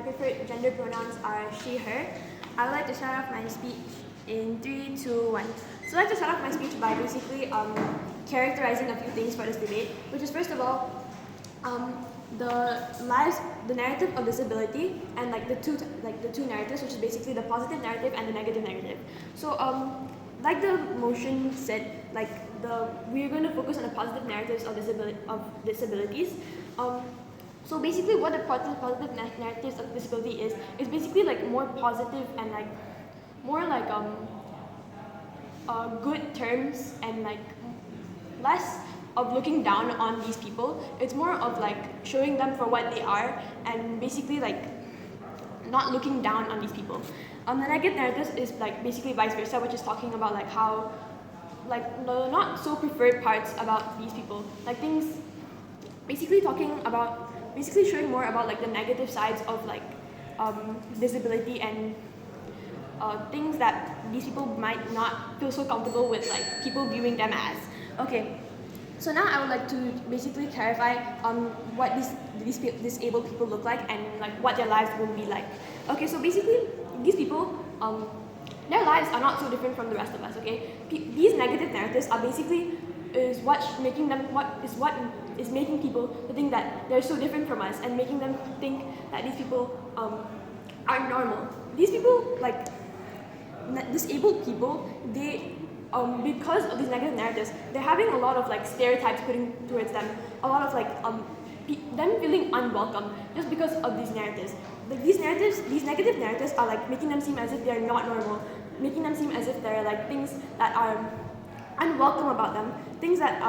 preferred gender pronouns are she, her. I would like to start off my speech in 3, 2, 1. So I'd like to start off my speech by basically characterizing a few things for this debate, which is first of all, the narrative of disability, and the two narratives, which is basically the positive narrative and the negative narrative. So like the motion said, we're going to focus on the positive narratives of disabilities. So basically, what the positive narratives of disability is basically more positive and more good terms, and less of looking down on these people. It's more of showing them for what they are, and basically not looking down on these people. The negative narratives is basically vice versa, which is talking about how the not so preferred parts about these people, things basically showing more about the negative sides of disability, and things that these people might not feel so comfortable with people viewing them as. Okay, so now I would like to basically clarify what these disabled people look like, and what their lives will be like. Okay, so basically these people, their lives are not so different from the rest of us. Okay, these negative narratives are basically what is making people to think that they're so different from us, and making them think that these people are normal. These people, disabled people, they because of these negative narratives, they're having a lot of stereotypes putting towards them, a lot of them feeling unwelcome just because of these narratives. These negative narratives are making them seem as if they're not normal, making them seem as if there are things that are unwelcome about them, things that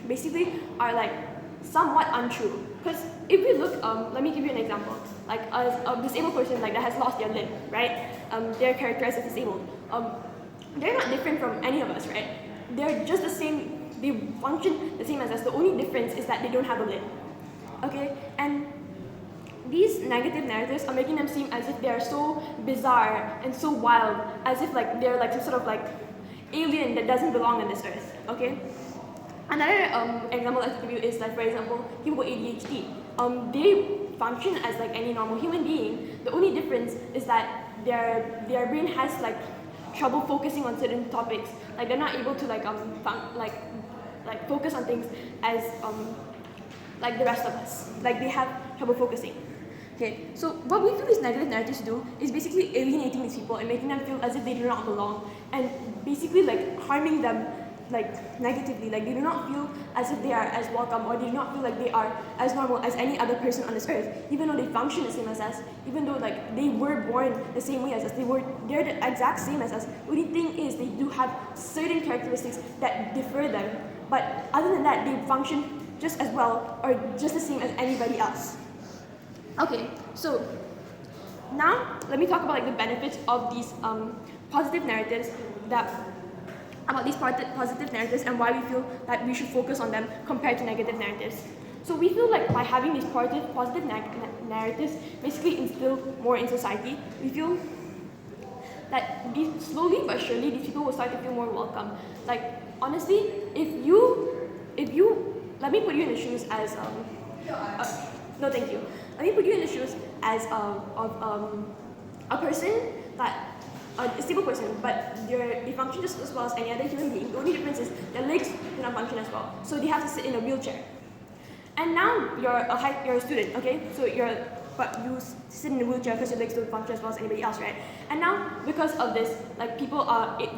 basically are somewhat untrue. Because if we look, let me give you an example. A disabled person that has lost their limb, right? They're characterized as disabled. They're not different from any of us, right? They're just the same. They function the same as us. The only difference is that they don't have a limb. Okay, and these negative narratives are making them seem as if they are so bizarre and so wild, as if they're some sort of alien that doesn't belong on this earth. Okay. Another example I'll give you is for example, people with ADHD. They function as any normal human being. The only difference is that their brain has trouble focusing on certain topics. They're not able to focus on things as the rest of us. They have trouble focusing. Okay, so what we feel these negative narratives do is basically alienating these people and making them feel as if they do not belong, and basically harming them negatively. They do not feel as if they are as welcome, or they do not feel they are as normal as any other person on this earth, even though they function the same as us, even though they were born the same way as us. They're the exact same as us. The only thing is they do have certain characteristics that differ them, but other than that, they function just as well or just the same as anybody else. Okay, so now let me talk about the benefits of these positive narratives positive narratives, and why we feel that we should focus on them compared to negative narratives. So we feel by having these positive narratives basically instill more in society. We feel that slowly but surely these people will start to feel more welcome. Honestly, if you let me put you in the shoes as no, thank you. Let me put you in the shoes as a person a disabled person, but they function just as well as any other human being. The only difference is their legs do not function as well, so they have to sit in a wheelchair. And now you're a student, okay? So but you sit in a wheelchair because your legs don't function as well as anybody else, right? And now because of this, people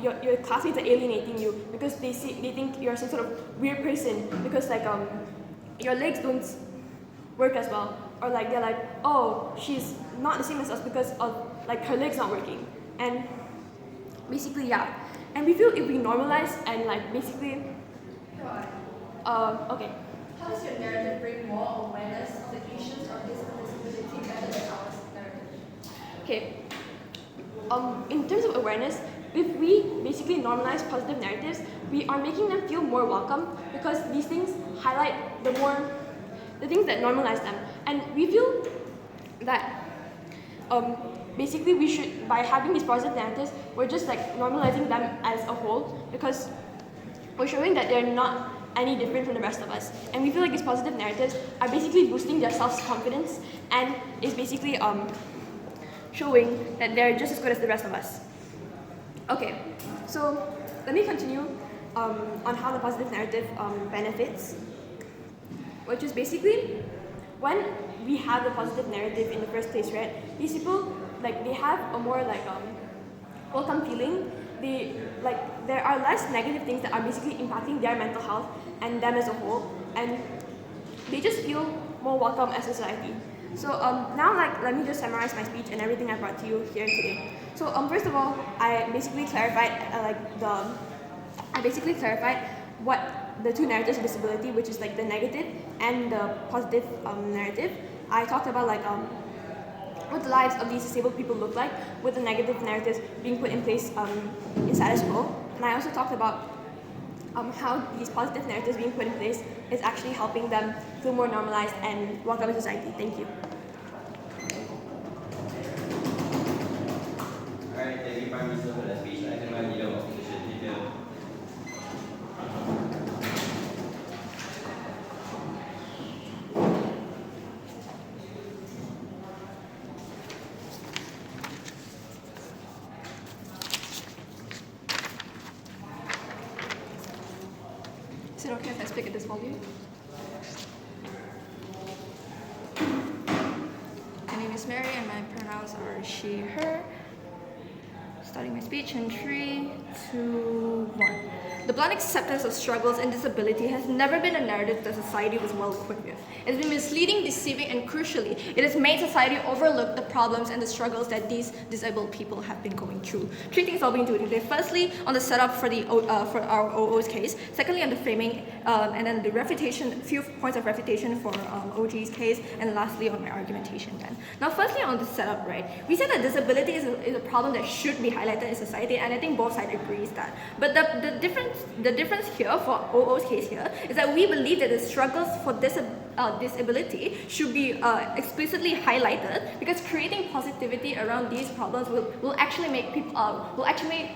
your classmates are alienating you because they think you're some sort of weird person because your legs don't work as well, or they're oh, she's not the same as us because of her legs not working. And basically, yeah. And we feel if we normalize and basically, okay. How does your narrative bring more awareness of the issues of disability better than our narrative? Okay. In terms of awareness, if we basically normalize positive narratives, we are making them feel more welcome, because these things highlight the things that normalize them. And we feel that basically we should, by having these positive narratives, we're just normalizing them as a whole, because we're showing that they're not any different from the rest of us. And we feel these positive narratives are basically boosting their self-confidence, and is basically showing that they're just as good as the rest of us. Okay, so let me continue on how the positive narrative benefits, which is basically when we have the positive narrative in the first place, right? These people, like, they have a more welcome feeling. There are less negative things that are basically impacting their mental health and them as a whole, and they just feel more welcome as a society. So now, let me just summarize my speech and everything I brought to you here today. So first of all, I basically clarified what the two narratives of disability, which is like the negative and the positive narrative. I talked about what the lives of these disabled people look like with the negative narratives being put in place in status quo. And I also talked about how these positive narratives being put in place is actually helping them feel more normalized and welcome in society. Thank you. Alright, thank you, Prime Minister, for that speech. I invite Leader of Opposition, Leader. Is it okay if I speak at this volume? My name is Mary and my pronouns are she, her. Starting my speech in 3, 2, 1. The blunt acceptance of struggles and disability has never been a narrative that society was well equipped with. It's been misleading, deceiving, and crucially, it has made society overlook the problems and the struggles that these disabled people have been going through. 3 things I'll be doing today. Firstly, on the setup for our OO's case. Secondly, on the framing, and then the refutation, few points of refutation for OG's case, and lastly, on my argumentation then. Now, firstly, on the setup, right? We said that disability is a problem that should be highlighted in society, and I think both sides agrees that. But the difference here for OO's case here is that we believe that the struggles for disability should be explicitly highlighted, because creating positivity around these problems will actually make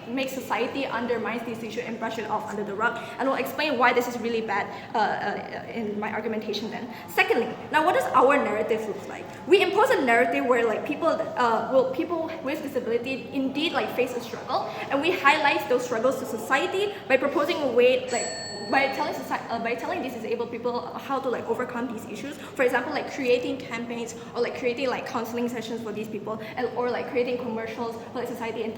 make society undermine this issue and brush it off under the rug, and will explain why this is really bad in my argumentation then. Secondly, now what does our narrative look like? We impose a narrative where people with disability indeed face a struggle, and we highlight those struggles to society by proposing a way by telling these disabled people how to overcome these issues. For example, creating campaigns, or creating counseling sessions for these people, or creating commercials for society and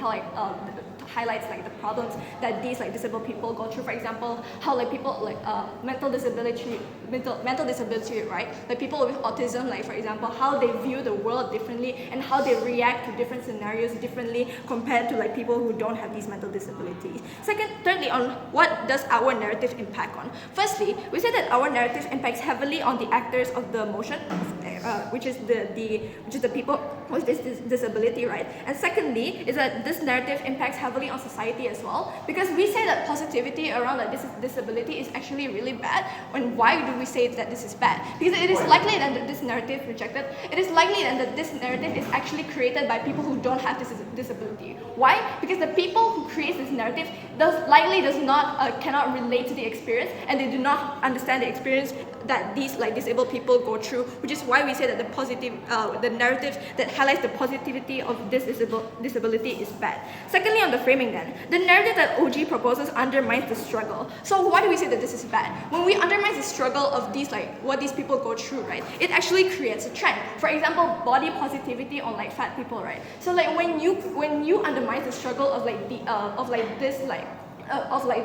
highlights the problems that these disabled people go through. For example, how people mental disability, right? People with autism, for example, how they view the world differently and how they react to different scenarios differently compared to people who don't have these mental disabilities. Thirdly, on what does our narrative impact on? Firstly, we say that our narrative impacts heavily on the actors of the motion, which is the people with this disability, right? And secondly, is that this narrative impacts heavily on society as well, because we say that positivity around this disability is actually really bad. And why do we say that this is bad? Because it is likely that this narrative rejected. It is likely that this narrative is actually created by people who don't have this disability. Why? Because the people who create this narrative cannot relate to the experience, and they do not understand the experience that these disabled people go through, which is why we say that the narrative that highlights the positivity of this disability is bad. Secondly, on the framing then, the narrative that OG proposes undermines the struggle. So why do we say that this is bad? When we undermine the struggle of these what these people go through, right, it actually creates a trend. For example, body positivity on fat people, right? So when you undermine the struggle of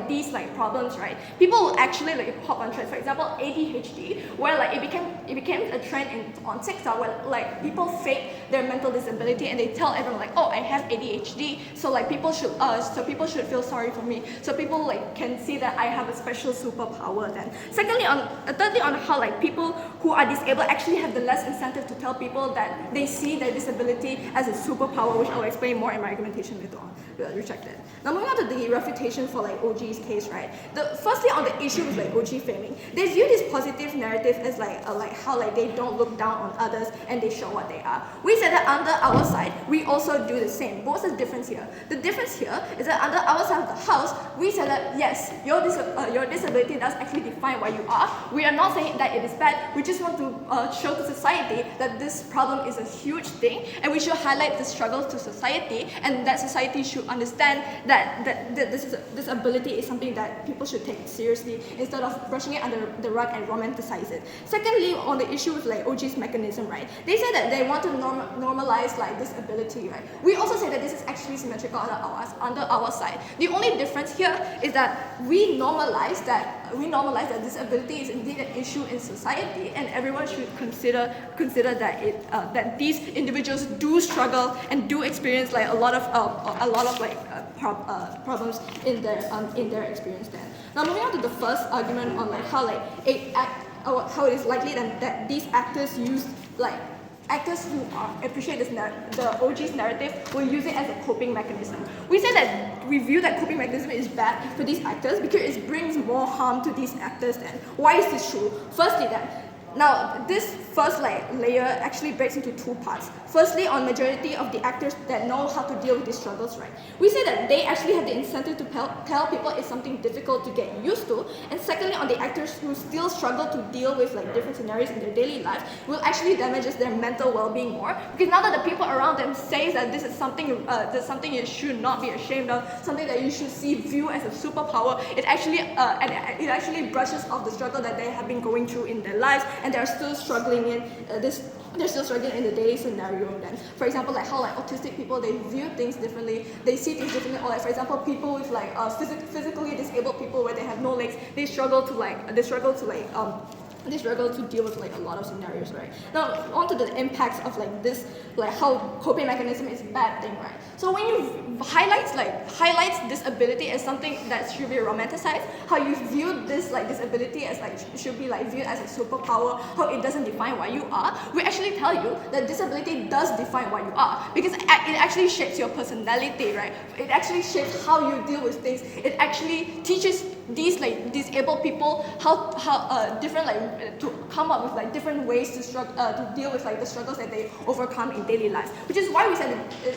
these problems, right? People will actually hop on trends. For example, ADHD, where it became a trend on TikTok where people fake their mental disability and they tell everyone oh, I have ADHD, so people should feel sorry for me. So people can see that I have a special superpower then. Thirdly, on how people who are disabled actually have the less incentive to tell people that they see their disability as a superpower, which I'll explain more in my argumentation later on. Rejected. Now moving on to the refutation for like OG's case, right? Firstly, on the issue with like OG failing, they view this positive narrative as like how like they don't look down on others and they show what they are. We said that under our side, we also do the same. But what's the difference here? The difference here is that under our side of the house, we said that yes, your disability does actually define what you are. We are not saying that it is bad. We just want to show to society that this problem is a huge thing, and we should highlight the struggle to society, and that society should understand that this ability is something that people should take seriously instead of brushing it under the rug and romanticize it. Secondly, on the issue with like OG's mechanism, right? They say that they want to normalize like this ability, right? We also say that this is actually symmetrical under our side. The only difference here is that we normalize that this ability is indeed an issue in society, and everyone should consider that that these individuals do struggle and do experience like a lot of problems in their experience. Then now moving on to the first argument on like how it is likely that these actors use like actors who appreciate the OG's narrative will use it as a coping mechanism. We say that we view that coping mechanism is bad for these actors because it brings more harm to these actors. Then why is this true? Firstly, now this first layer actually breaks into two parts. Firstly, on majority of the actors that know how to deal with these struggles, right? We say that they actually have the incentive to tell people it's something difficult to get used to. And secondly, on the actors who still struggle to deal with like different scenarios in their daily life, will actually damages their mental well-being more, because now that the people around them say that this is something you should not be ashamed of, something that you should view as a superpower, it actually brushes off the struggle that they have been going through in their lives, and they're still struggling in the daily scenario. Then, for example, like how like autistic people, they view things differently, they see things differently, or like for example, people with like physically disabled people where they have no legs, they struggle to deal with like a lot of scenarios, right? Now, on to the impacts of like this, like how coping mechanism is a bad thing, right? So when you highlights this ability as something that should be romanticized, how you view this like disability as like should be like viewed as a superpower, how it doesn't define what you are, we actually tell you that disability does define what you are, because it actually shapes your personality, right? It actually shapes how you deal with things. It actually teaches these like disabled people how different like to come up with like different ways to deal with like the struggles that they overcome in daily lives, which is why we said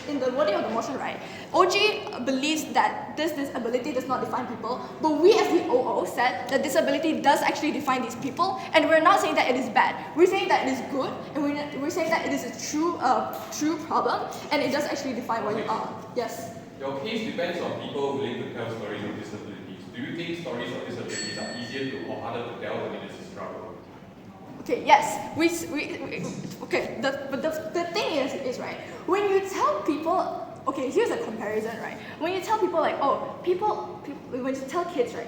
in the wording of the motion, right? OG believes that this disability does not define people, but we as the OO said that disability does actually define these people, and we're not saying that it is bad. We're saying that it is good, and we're saying that it is a true problem, and it does actually define what you are. Yes. Your case depends on people willing to tell stories of disabilities. Do you think stories of disabilities are easier to or harder to tell when it is a struggle? Okay, yes. Okay, the thing is right, when you tell people, okay, here's a comparison, right? When you tell people like, when you tell kids, right,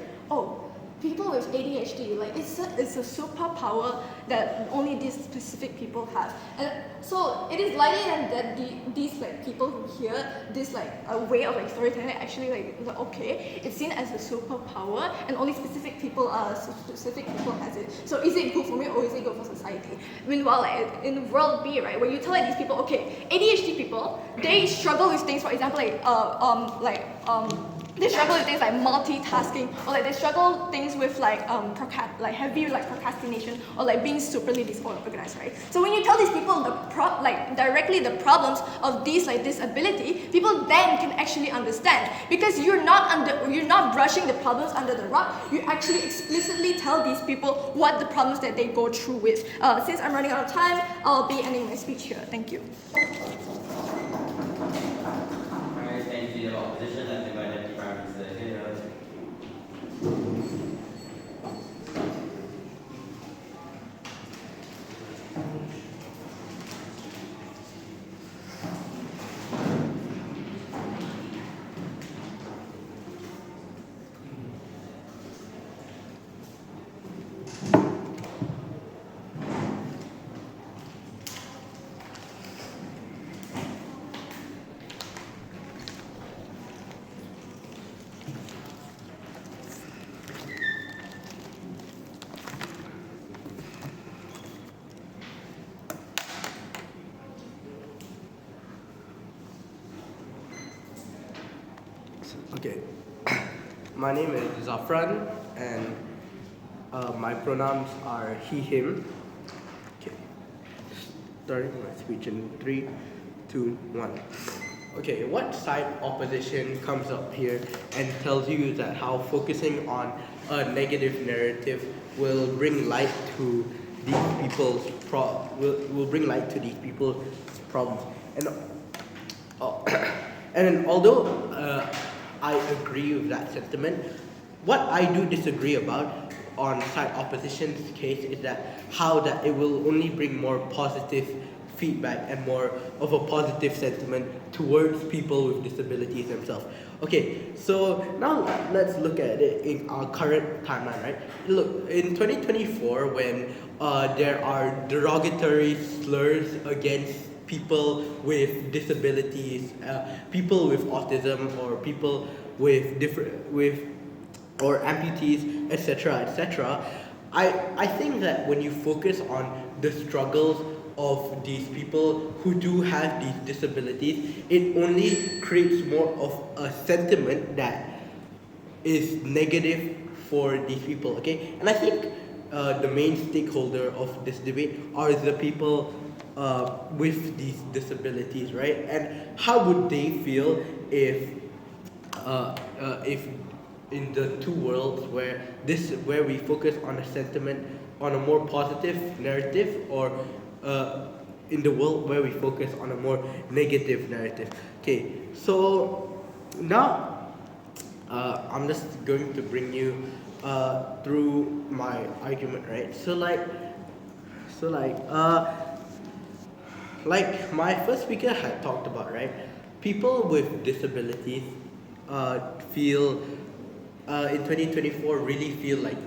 people with ADHD, like it's a superpower that only these specific people have, and so it is likely that these like people who hear this like a way of like storytelling actually like okay, it's seen as a superpower, and only specific people has it. So is it good for me or is it good for society? Meanwhile, like in world B, right, when you tell like these people, okay, ADHD people, they struggle with things, for example, they struggle with things like multitasking, or like they struggle things with heavy procrastination, or like being superly disorganized, right? So when you tell these people directly the problems of these like disability, people then can actually understand, because you're not brushing the problems under the rug. You actually explicitly tell these people what the problems that they go through with. Since I'm running out of time, I'll be ending my speech here. Thank you. Alright, thank you. The opposition has invited the Prime Minister here. Okay. my name is Zafran, and my pronouns are he, him. Okay. Starting my speech in 3, 2, 1. Okay, what side opposition comes up here and tells you that how focusing on a negative narrative will bring light to these people's will bring light to these people's problems. And and although I agree with that sentiment, what I do disagree about on side opposition's case is that how that it will only bring more positive feedback and more of a positive sentiment towards people with disabilities themselves. Okay, so now let's look at it in our current timeline, right? Look, in 2024, when there are derogatory slurs against people with disabilities, people with autism, or people with or amputees, etc., etc. I think that when you focus on the struggles of these people who do have these disabilities, it only creates more of a sentiment that is negative for these people, okay? And I think the main stakeholder of this debate are the people with these disabilities, right? And how would they feel if in the two worlds where we focus on a sentiment, on a more positive narrative, or in the world where we focus on a more negative narrative. Okay, so now I'm just going to bring you through my argument, right? So like my first speaker had talked about, right? People with disabilities feel in 2024 really feel like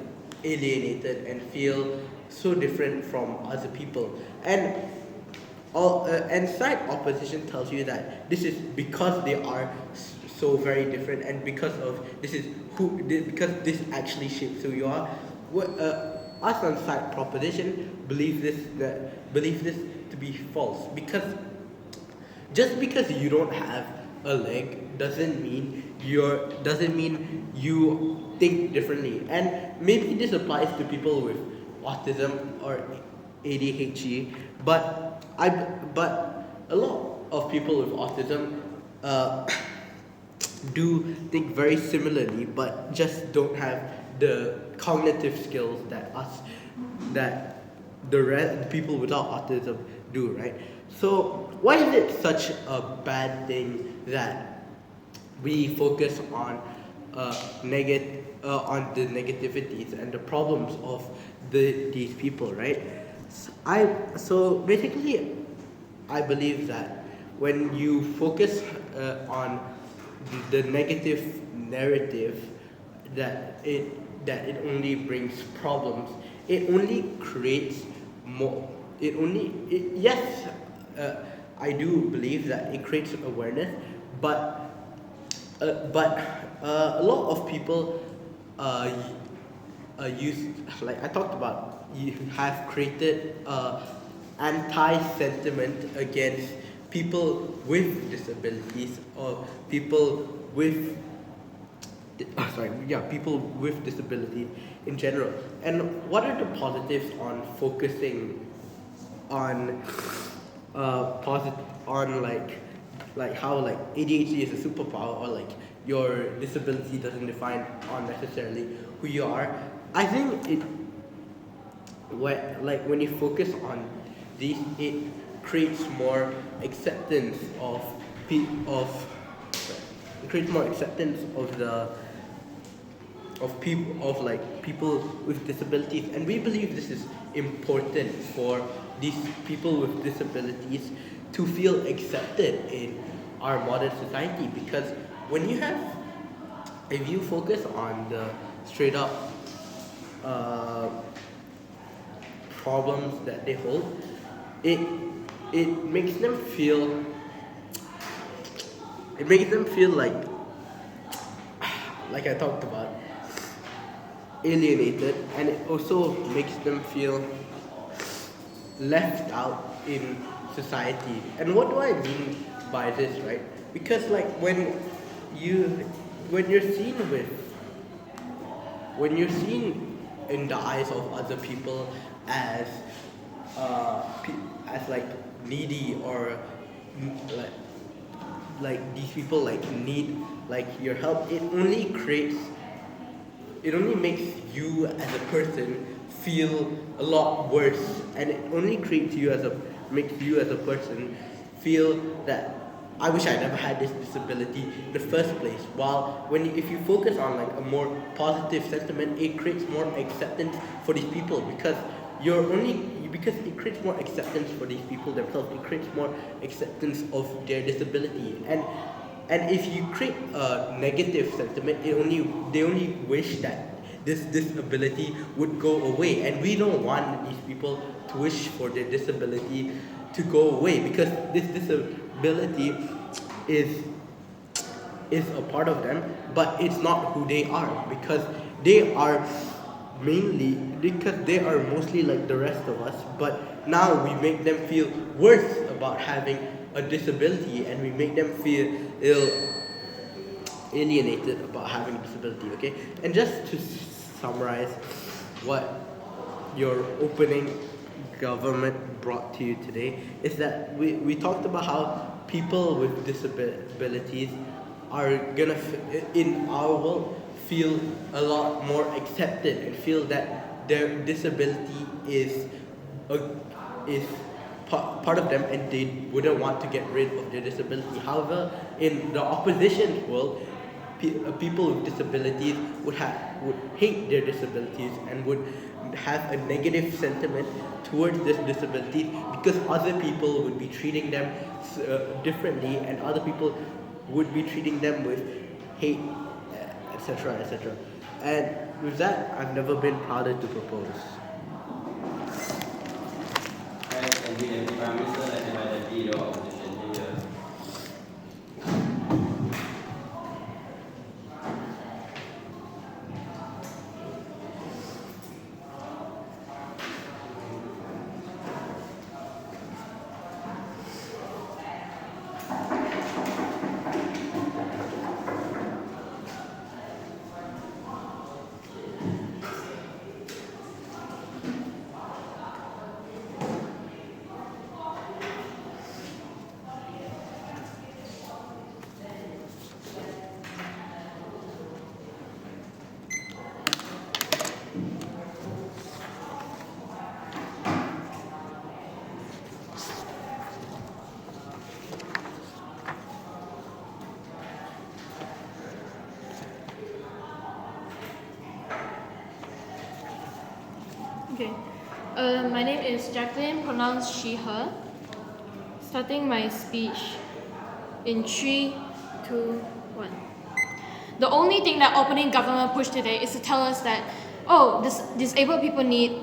alienated and feel so different from other people, and side opposition tells you that this is because they are so very different, and because this actually shapes who you are. Us on side proposition believe this to be false, because just because you don't have a leg doesn't mean you think differently. And maybe this applies to people with autism or ADHD, but a lot of people with autism do think very similarly, but just don't have the cognitive skills that the people without autism do, right? So why is it such a bad thing that we focus on on the negativities and the problems of these people, right? So basically, I believe that when you focus on the negative narrative, that it only brings problems. It only creates more. Yes, I do believe that it creates awareness, but a lot of people like I talked about, you have created anti-sentiment against people with disabilities, or people with people with disabilities in general. And what are the positives on focusing on like how like ADHD is a superpower, or like your disability doesn't define unnecessarily who you are? I think when you focus on these, it creates more acceptance of people with disabilities. And we believe this is important for these people with disabilities to feel accepted in our modern society, because if you focus on the straight up problems that they hold, it makes them feel like I talked about, alienated, and it also makes them feel left out in society. And what do I mean by this, right? Because like when you're seen with when you're seen in the eyes of other people as as like needy or like these people like need like your help, it only makes you as a person feel a lot worse, and it only makes you as a person feel that I wish I never had this disability in the first place. While if you focus on like a more positive sentiment, it creates more acceptance for these people because it creates more acceptance for these people themselves. It creates more acceptance of their disability, and if you create a negative sentiment, they only wish that this disability would go away, and we don't want these people to wish for their disability to go away, because this disability is a part of them, but it's not who they are, because they are mostly like the rest of us, but now we make them feel worse about having a disability, and we make them feel alienated about having a disability. Okay, and just to summarize what your opening government brought to you today is that we talked about how people with disabilities are gonna in our world feel a lot more accepted and feel that their disability is part of them, and they wouldn't want to get rid of their disability. However, in the opposition world, people with disabilities would hate their disabilities and would have a negative sentiment towards this disability because other people would be treating them differently, and other people would be treating them with hate, etc., etc. And with that, I've never been prouder to propose. And we have the Prime Minister and the Leader of Opposition here. Okay. My name is Jacqueline, pronounced she, her. Starting my speech in 3, 2, 1. The only thing that opening government pushed today is to tell us that, disabled people need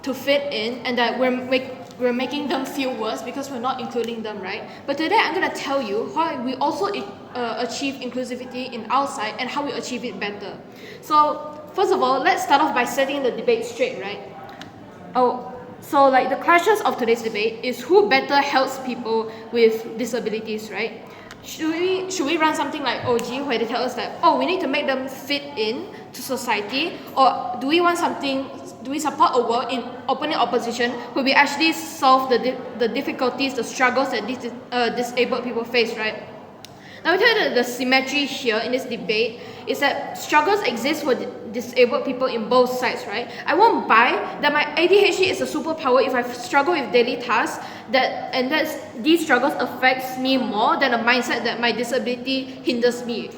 to fit in, and that we're making them feel worse because we're not including them, right? But today I'm going to tell you how we also achieve inclusivity in our side and how we achieve it better. So first of all, let's start off by setting the debate straight, right? So like the clashes of today's debate is who better helps people with disabilities, right? Should we run something like OG where they tell us that, we need to make them fit in to society, or do we support a world in opening opposition where we actually solve the difficulties, the struggles that these disabled people face, right? Now we tell you that the symmetry here in this debate is that struggles exist for disabled people in both sides, right? I won't buy that my ADHD is a superpower if I struggle with daily tasks, these struggles affects me more than a mindset that my disability hinders me,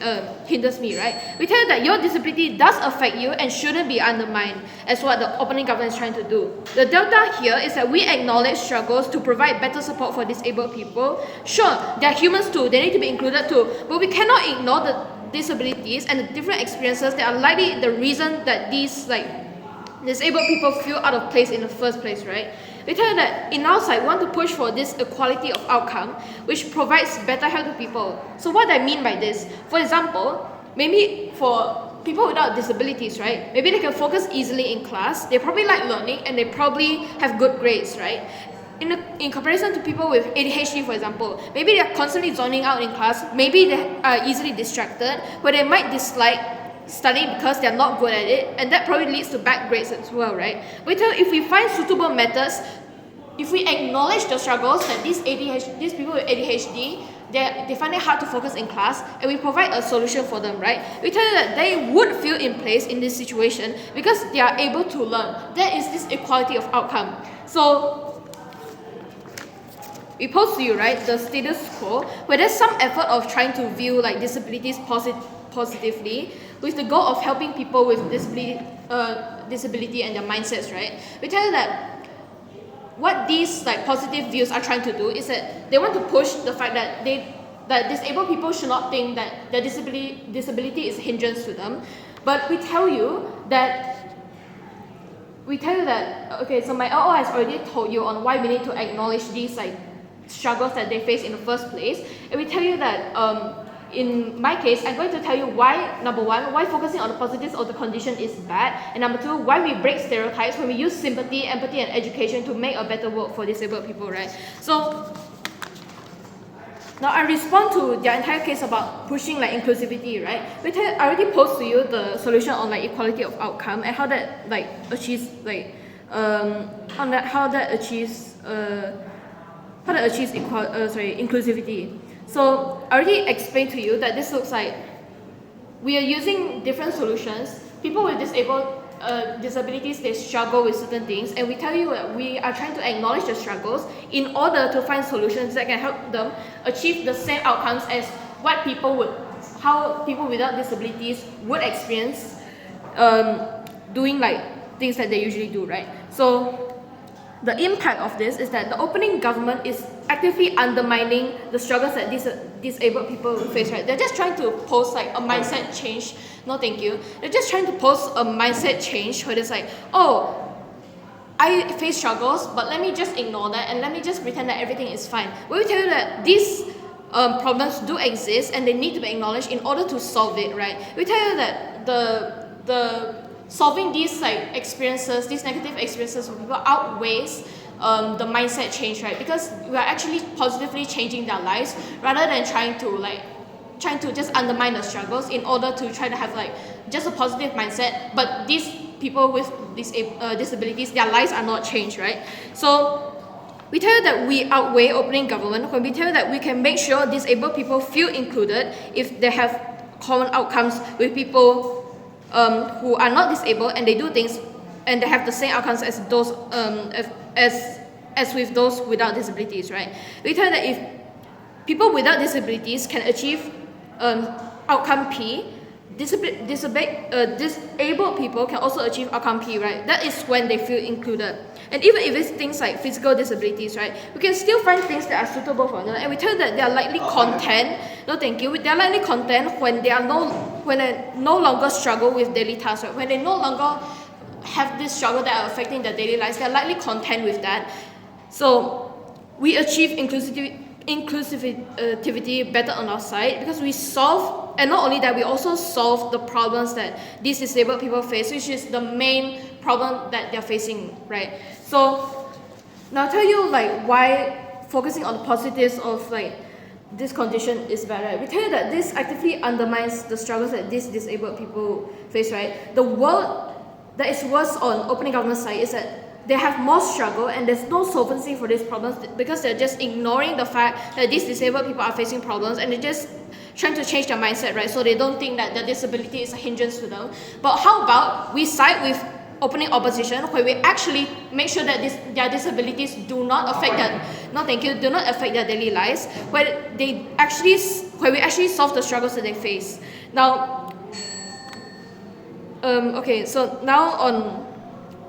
right? We tell you that your disability does affect you and shouldn't be undermined, as what the opening government is trying to do. The delta here is that we acknowledge struggles to provide better support for disabled people. Sure, they're humans too, they need to be included too, but we cannot ignore the disabilities and the different experiences that are likely the reason that these disabled people feel out of place in the first place, right? We tell you that in our side, we want to push for this equality of outcome, which provides better health to people. So what I mean by this, for example, maybe for people without disabilities, right? Maybe they can focus easily in class, they probably like learning, and they probably have good grades, right? In comparison to people with ADHD, for example, maybe they're constantly zoning out in class, maybe they are easily distracted, but they might dislike studying because they're not good at it, and that probably leads to bad grades as well, right? But if we find suitable methods, if we acknowledge the struggles that these people with ADHD, they find it hard to focus in class, and we provide a solution for them, right? We tell you that they would feel in place in this situation because they are able to learn. That is this equality of outcome. So we pose to you, right, the status quo, where there's some effort of trying to view like disabilities positively, with the goal of helping people with disability and their mindsets, right? We tell you that what these like positive views are trying to do is that they want to push the fact that disabled people should not think that their disability is a hindrance to them. But we tell you that okay, so my LO has already told you on why we need to acknowledge these like struggles that they face in the first place, and we tell you that in my case, I'm going to tell you why, number one, why focusing on the positives of the condition is bad, and number two, why we break stereotypes when we use sympathy, empathy, and education to make a better world for disabled people, right? So now I respond to their entire case about pushing like inclusivity, right? I already posed to you the solution on like equality of outcome and how that like achieves like inclusivity. So I already explained to you that this looks like we are using different solutions. People with disabilities, they struggle with certain things, and we tell you that we are trying to acknowledge the struggles in order to find solutions that can help them achieve the same outcomes as how people without disabilities would experience doing like things that they usually do, right? So the impact of this is that the opening government is actively undermining the struggles that these disabled people face, right? They're just trying to post like a mindset change. No, thank you. They're just trying to post a mindset change where it's like, oh, I face struggles, but let me just ignore that and let me just pretend that everything is fine. We will tell you that these problems do exist and they need to be acknowledged in order to solve it, right? We tell you that the solving these like experiences, these negative experiences for people outweighs the mindset change, right? Because we are actually positively changing their lives rather than trying to just undermine the struggles in order to try to have like just a positive mindset. But these people with disabilities, their lives are not changed, right? So we tell you that we outweigh opening government when we tell you that we can make sure disabled people feel included if they have common outcomes with people who are not disabled and they do things and they have the same outcomes as those as with those without disabilities, right? We tell that if people without disabilities can achieve outcome P, disabled people can also achieve outcome P, right? That is when they feel included. And even if it's things like physical disabilities, right, we can still find things that are suitable for them. And we tell you that they are likely content. No, thank you. They are likely content when they no longer struggle with daily tasks, right? When they no longer have this struggle that are affecting their daily lives, they are likely content with that. So we achieve inclusivity better on our side because we solve, and not only that, we also solve the problems that these disabled people face, which is the main problem that they're facing, right? So now I'll tell you like why focusing on the positives of like this condition is better. We tell you that this actively undermines the struggles that these disabled people face, right? The world that is worse on opening government side is that they have more struggle and there's no solvency for these problems because they're just ignoring the fact that these disabled people are facing problems and they're just trying to change their mindset, right? So they don't think that their disability is a hindrance to them. But how about we side with opening opposition where we actually make sure that their disabilities do not affect their daily lives, where we actually solve the struggles that they face. Now, okay, so now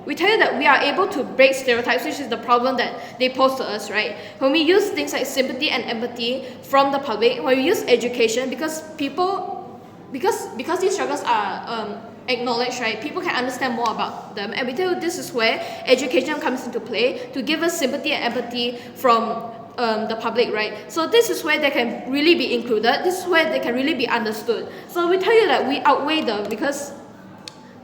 we tell you that we are able to break stereotypes, which is the problem that they pose to us, right? When we use things like sympathy and empathy from the public, when we use education, because these struggles are acknowledged, right? People can understand more about them, and we tell you this is where education comes into play to give us sympathy and empathy from the public, right? So this is where they can really be included. This is where they can really be understood. So we tell you that we outweigh them because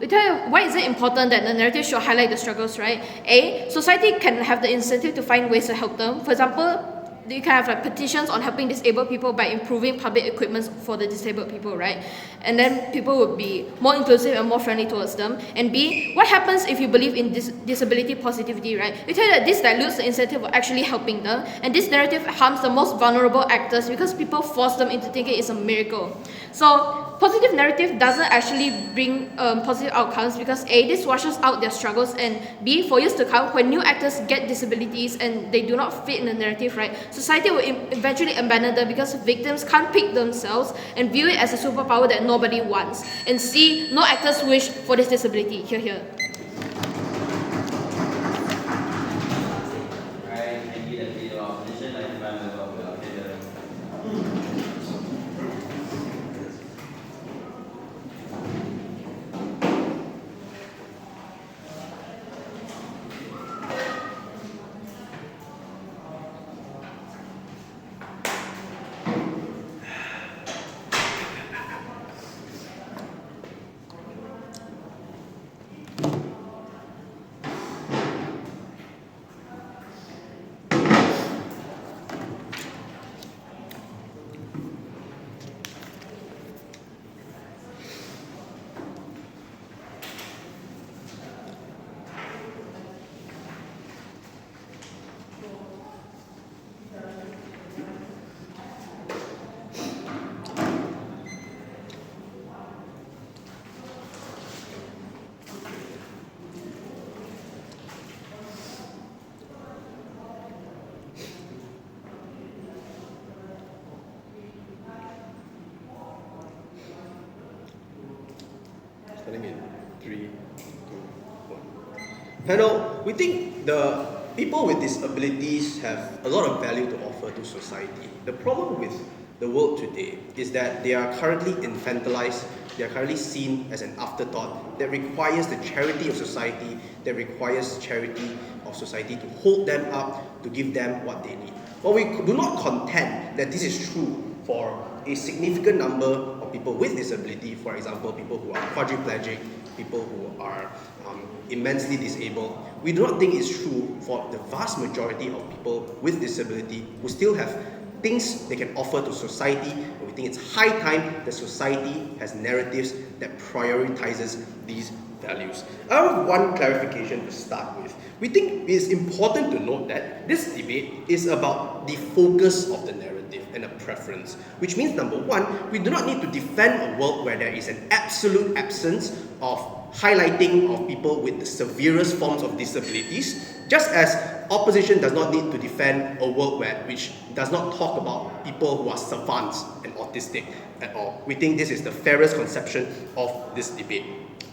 we tell you why is it important that the narrative should highlight the struggles, right? A, society can have the incentive to find ways to help them. For example, you can have like petitions on helping disabled people by improving public equipment for the disabled people, right? And then people would be more inclusive and more friendly towards them. And B, what happens if you believe in disability positivity, right? We tell you that this dilutes the incentive of actually helping them, and this narrative harms the most vulnerable actors because people force them into thinking it's a miracle. So positive narrative doesn't actually bring positive outcomes because A, this washes out their struggles, and B, for years to come, when new actors get disabilities and they do not fit in the narrative, right, society will eventually abandon them because victims can't pick themselves and view it as a superpower that nobody wants. And C, no actors wish for this disability. Here. Right, and be the leader of opposition like environmental activism. Starting in 3, 2, 1. Panel, we think the people with disabilities have a lot of value to offer to society. The problem with the world today is that they are currently infantilized, they are currently seen as an afterthought that requires the charity of society, that requires charity of society to hold them up, to give them what they need. But we do not contend that this is true for a significant number of people with disability, for example, people who are quadriplegic, people who are immensely disabled. We do not think it's true for the vast majority of people with disability who still have things they can offer to society, and we think it's high time that society has narratives that prioritizes these values. I have one clarification to start with. We think it's important to note that this debate is about the focus of the narrative and a preference, which means number one, we do not need to defend a world where there is an absolute absence of highlighting of people with the severest forms of disabilities, just as opposition does not need to defend a world which does not talk about people who are savants and autistic at all. We think this is the fairest conception of this debate.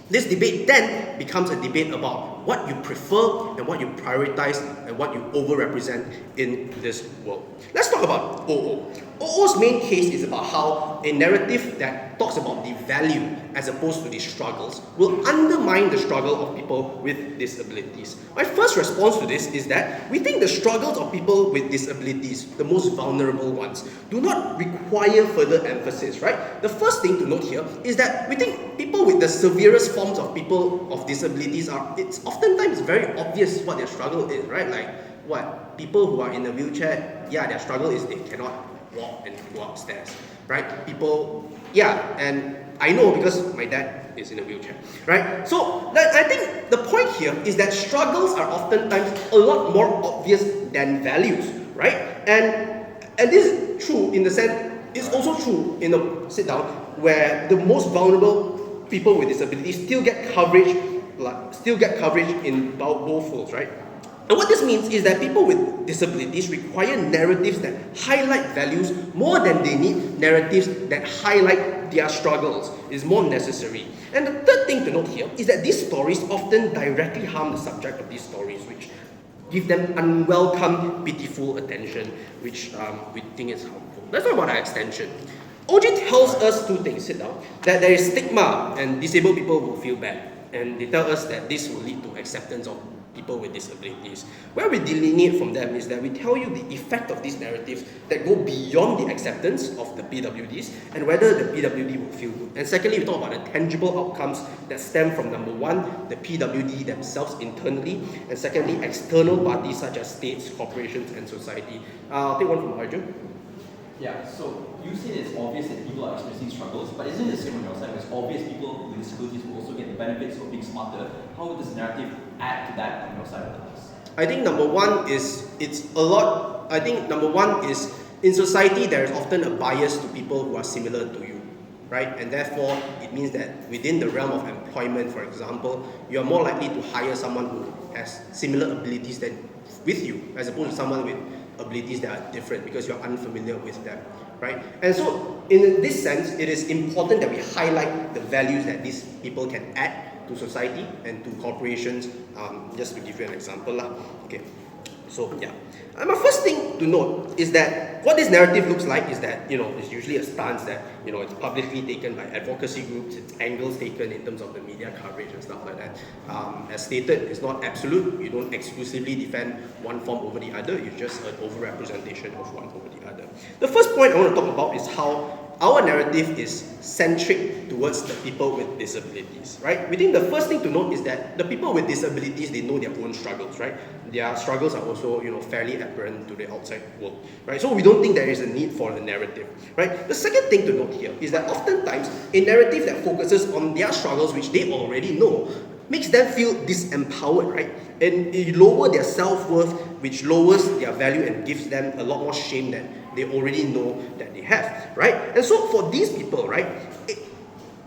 This debate then becomes a debate about what you prefer and what you prioritize and what you overrepresent in this world. Let's talk about OO. OO's main case is about how a narrative that talks about the value as opposed to the struggles will undermine the struggle of people with disabilities. My first response to this is that we think the struggles of people with disabilities, the most vulnerable ones, do not require further emphasis, right? The first thing to note here is that we think people with the severest forms of people of disabilities it's oftentimes very obvious what their struggle is, right? Like what? People who are in a wheelchair, yeah, their struggle is they cannot walk and go upstairs, right? People, yeah, and I know because my dad is in a wheelchair, right? So I think the point here is that struggles are oftentimes a lot more obvious than values, right? And this is true in the sense, it's also true in a sit down where the most vulnerable people with disabilities still get coverage in both folds, right? And what this means is that people with disabilities require narratives that highlight values more than they need narratives that highlight their struggles. Is more necessary. And the third thing to note here is that these stories often directly harm the subject of these stories, which give them unwelcome, pitiful attention, which we think is harmful. Let's talk about our extension. OG tells us two things, sit down, that there is stigma and disabled people will feel bad. And they tell us that this will lead to acceptance of people with disabilities. Where we delineate from them is that we tell you the effect of these narratives that go beyond the acceptance of the PWDs and whether the PWD will feel good. And secondly, we talk about the tangible outcomes that stem from number one, the PWD themselves internally, and secondly, external parties such as states, corporations, and society. I'll take one from Arjun. Yeah, so you said it's obvious that people are experiencing struggles, but isn't it the same on your side? It's obvious people with disabilities will also get the benefits of being smarter. How would this narrative add to that on your side of the house? I think number one is in society there is often a bias to people who are similar to you, right? And therefore it means that within the realm of employment, for example, you are more likely to hire someone who has similar abilities than with you, as opposed to someone with abilities that are different because you're unfamiliar with them, right? And so in this sense, it is important that we highlight the values that these people can add to society and to corporations. Just to give you an example lah. Okay, so yeah. My first thing to note is that what this narrative looks like is that, it's usually a stance that, it's publicly taken by advocacy groups, it's angles taken in terms of the media coverage and stuff like that. As stated, it's not absolute. You don't exclusively defend one form over the other, it's just an overrepresentation of one over the other. The first point I want to talk about is how our narrative is centric towards the people with disabilities, right? We think the first thing to note is that the people with disabilities, they know their own struggles, right? Their struggles are also, fairly apparent to the outside world, right? So we don't think there is a need for a narrative, right? The second thing to note here is that oftentimes a narrative that focuses on their struggles, which they already know, makes them feel disempowered, right? And it lowers their self-worth, which lowers their value and gives them a lot more shame that they already know that they have, right? And so for these people, right,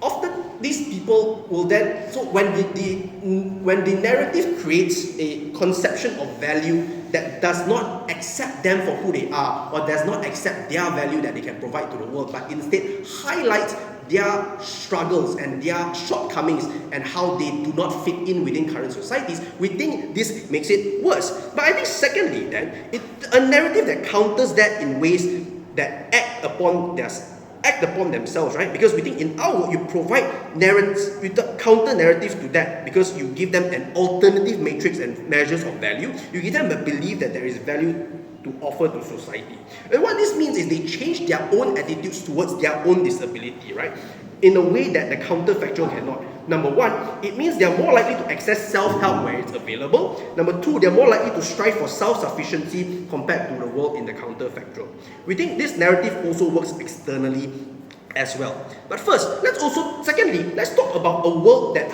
often these people will then, so when the narrative creates a conception of value that does not accept them for who they are, or does not accept their value that they can provide to the world, but instead highlights their struggles and their shortcomings and how they do not fit in within current societies, we think this makes it worse. But I think secondly, then, a narrative that counters that in ways that act upon themselves, right? Because we think in our world, you provide counter narratives to that because you give them an alternative matrix and measures of value. You give them a belief that there is value to offer to society. And what this means is they change their own attitudes towards their own disability, right? In a way that the counterfactual cannot. Number one, it means they're more likely to access self-help where it's available. Number two, they're more likely to strive for self-sufficiency compared to the world in the counterfactual. We think this narrative also works externally as well. But secondly, let's talk about a world that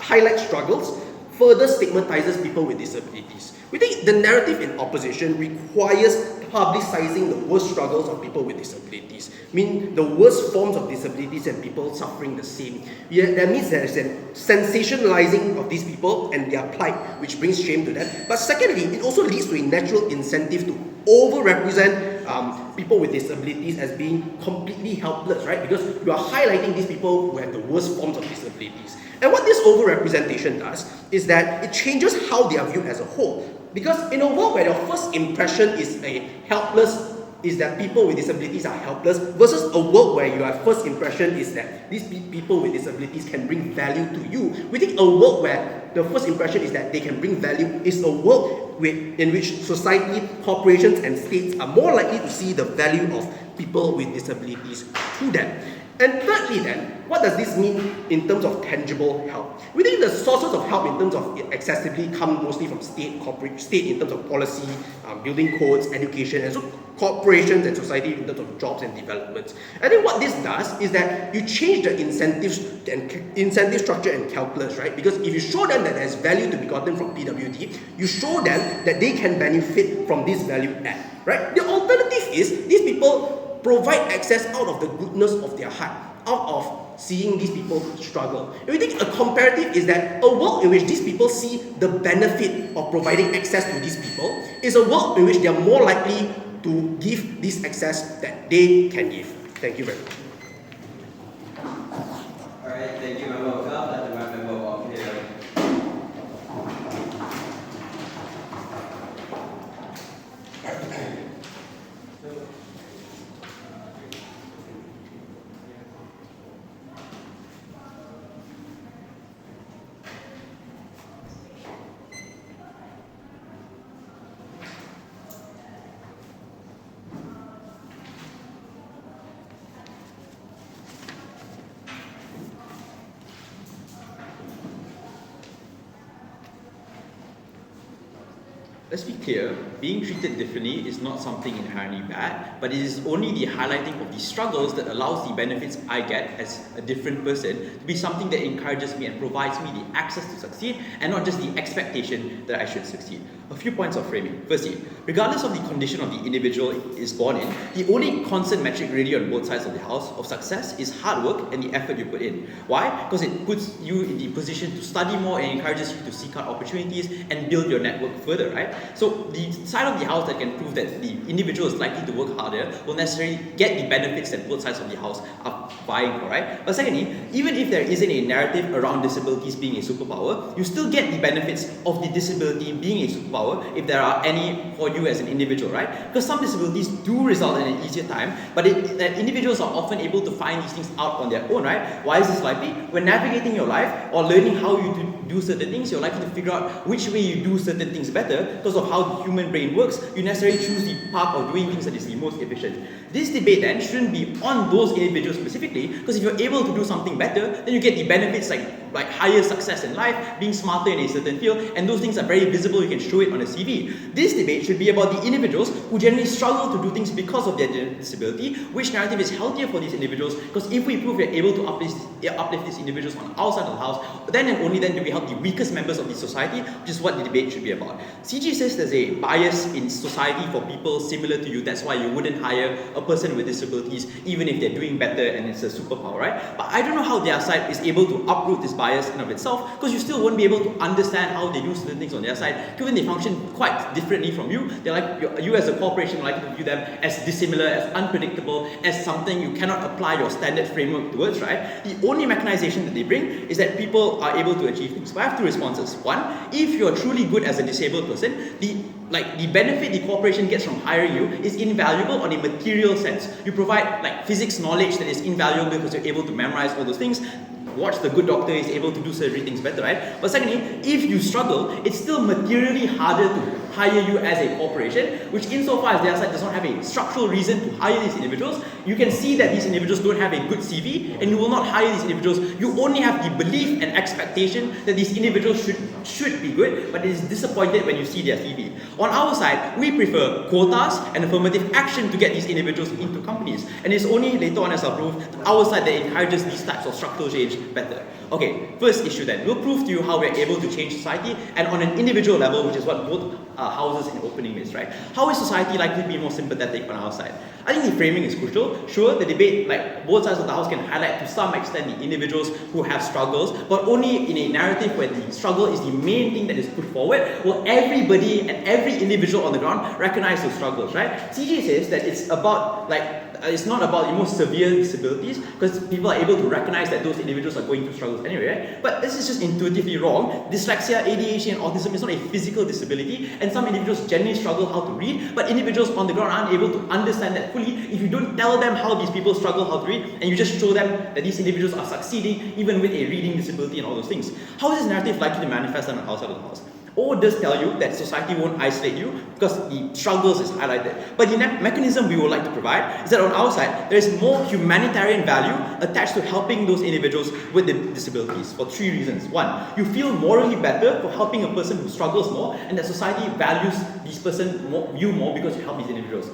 highlights struggles, further stigmatizes people with disabilities. We think the narrative in opposition requires publicizing the worst struggles of people with disabilities, mean the worst forms of disabilities and people suffering the same. That means there is a sensationalizing of these people and their plight, which brings shame to them. But secondly, it also leads to a natural incentive to overrepresent people with disabilities as being completely helpless, right? Because you are highlighting these people who have the worst forms of disabilities. And what this overrepresentation does is that it changes how they are viewed as a whole. Because in a world where your first impression is that people with disabilities are helpless, versus a world where your first impression is that these people with disabilities can bring value to you, we think a world where the first impression is that they can bring value is a world in which society, corporations, and states are more likely to see the value of people with disabilities to them. And thirdly then, what does this mean in terms of tangible help? We think the sources of help in terms of accessibility come mostly from state in terms of policy, building codes, education, and so corporations and society in terms of jobs and developments. I think what this does is that you change the incentive structure and calculus, right? Because if you show them that there's value to be gotten from PWD, you show them that they can benefit from this value add, right? The alternative is these people provide access out of the goodness of their heart, out of seeing these people struggle. And we think a comparative is that a world in which these people see the benefit of providing access to these people is a world in which they are more likely to give this access that they can give. Thank you very much. Alright, thank you, member of CAF. Let the member of here. let's be clear, being treated differently is not something inherently bad, but it is only the highlighting of the struggles that allows the benefits I get as a different person to be something that encourages me and provides me the access to succeed, and not just the expectation that I should succeed. A few points of framing. Firstly, regardless of the condition of the individual is born in, the only constant metric really on both sides of the house of success is hard work and the effort you put in. Why? Because it puts you in the position to study more and encourages you to seek out opportunities and build your network further, right? So the side of the house that can prove that the individual is likely to work harder will necessarily get the benefits that both sides of the house are vying for, right? But secondly, even if there isn't a narrative around disabilities being a superpower, you still get the benefits of the disability being a superpower if there are any for you as an individual, right? Because some disabilities do result in an easier time, but that individuals are often able to find these things out on their own, right? Why is this likely? When navigating your life or learning how you do certain things, you're likely to figure out which way you do certain things better because of how the human brain works. You necessarily choose the path of doing things that is the most efficient. This debate then shouldn't be on those individuals specifically, because if you're able to do something better, then you get the benefits like higher success in life, being smarter in a certain field, and those things are very visible, you can show it on a CV. This debate should be about the individuals who generally struggle to do things because of their disability. Which narrative is healthier for these individuals? Because if we prove we're able to uplift these individuals on our side of the house, then and only then do we help the weakest members of the society, which is what the debate should be about. CG says there's a bias in society for people similar to you, that's why you wouldn't hire a person with disabilities even if they're doing better and it's a superpower, right? But I don't know how their side is able to uproot this bias in of itself, because you still won't be able to understand how they do certain things on their side, given they function quite differently from you. They're like, you as a corporation like to view them as dissimilar, as unpredictable, as something you cannot apply your standard framework towards, right? The only mechanization that they bring is that people are able to achieve things. But I have two responses. One, if you're truly good as a disabled person, the benefit the corporation gets from hiring you is invaluable on a material sense. You provide physics knowledge that is invaluable because you're able to memorize all those things. Watch The Good Doctor is able to do surgery things better, right? But secondly, if you struggle, it's still materially harder to hire you as a corporation, which insofar as their side does not have a structural reason to hire these individuals, you can see that these individuals don't have a good CV, and you will not hire these individuals. You only have the belief and expectation that these individuals should be good, but it is disappointed when you see their CV. On our side, we prefer quotas and affirmative action to get these individuals into companies, and it's only later on, as I'll prove, our side that encourages these types of structural change better. Okay, first issue then. We'll prove to you how we're able to change society, and on an individual level, which is what both houses in opening is, right? How is society likely to be more sympathetic on our side? I think the framing is crucial. Sure, the debate, both sides of the house can highlight to some extent the individuals who have struggles, but only in a narrative where the struggle is the main thing that is put forward, will everybody and every individual on the ground recognize those struggles, right? CJ says that it's about, it's not about the most severe disabilities, because people are able to recognize that those individuals are going through struggles anyway, right? But this is just intuitively wrong. Dyslexia, ADHD, and autism is not a physical disability, and some individuals generally struggle how to read, but individuals on the ground aren't able to understand that fully if you don't tell them how these people struggle how to read, and you just show them that these individuals are succeeding even with a reading disability and all those things. How is this narrative likely to manifest on outside of the house? Or does tell you that society won't isolate you because the struggles is highlighted. But the mechanism we would like to provide is that on our side, there is more humanitarian value attached to helping those individuals with the disabilities for three reasons. One, you feel morally better for helping a person who struggles more, and that society values this person more because you help these individuals.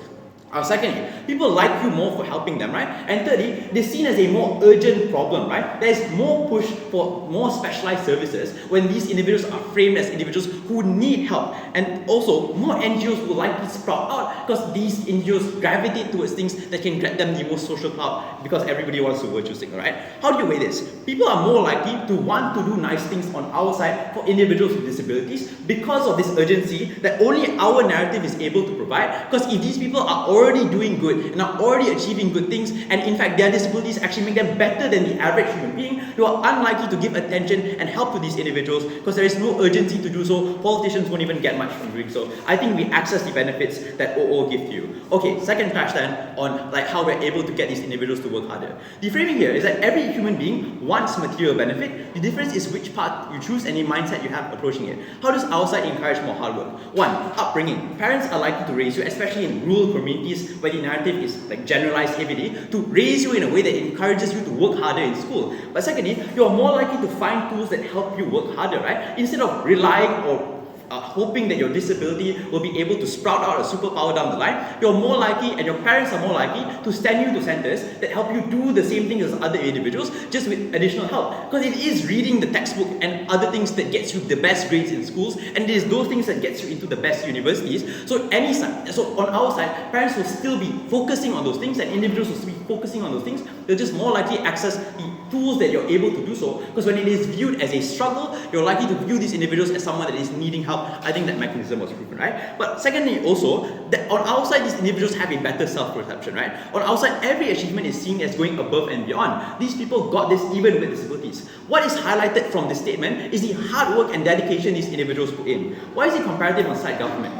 Secondly, people like you more for helping them, right? And thirdly, they're seen as a more urgent problem, right? There's more push for more specialized services when these individuals are framed as individuals who need help. And also, more NGOs will likely sprout out because these NGOs gravitate towards things that can get them the most social clout, because everybody wants to virtue signal, right? How do you weigh this? People are more likely to want to do nice things on our side for individuals with disabilities because of this urgency that only our narrative is able to provide. Because if these people are already doing good and are already achieving good things, and in fact their disabilities actually make them better than the average human being, you are unlikely to give attention and help to these individuals because there is no urgency to do so. Politicians won't even get much from doing so. I think we access the benefits that OO give to you. Okay, second crash then on how we're able to get these individuals to work harder. The framing here is that every human being wants material benefit. The difference is which path you choose and the mindset you have approaching it. How does our side encourage more hard work? One, upbringing. Parents are likely to raise you, especially in rural communities where the narrative is generalized heavily, to raise you in a way that encourages you to work harder in school. But secondly, you are more likely to find tools that help you work harder, right? Instead of relying or hoping that your disability will be able to sprout out a superpower down the line, you're more likely and your parents are more likely to send you to centers that help you do the same thing as other individuals, just with additional help. Because it is reading the textbook and other things that gets you the best grades in schools, and it is those things that gets you into the best universities. So on our side, parents will still be focusing on those things, and individuals will still be focusing on those things. They'll just more likely access the tools that you're able to do so, because when it is viewed as a struggle, you're likely to view these individuals as someone that is needing help. I think that mechanism was proven, right? But secondly, also, that on our side, these individuals have a better self-perception, right? On our side, every achievement is seen as going above and beyond. These people got this even with disabilities. What is highlighted from this statement is the hard work and dedication these individuals put in. Why is it comparative on side government?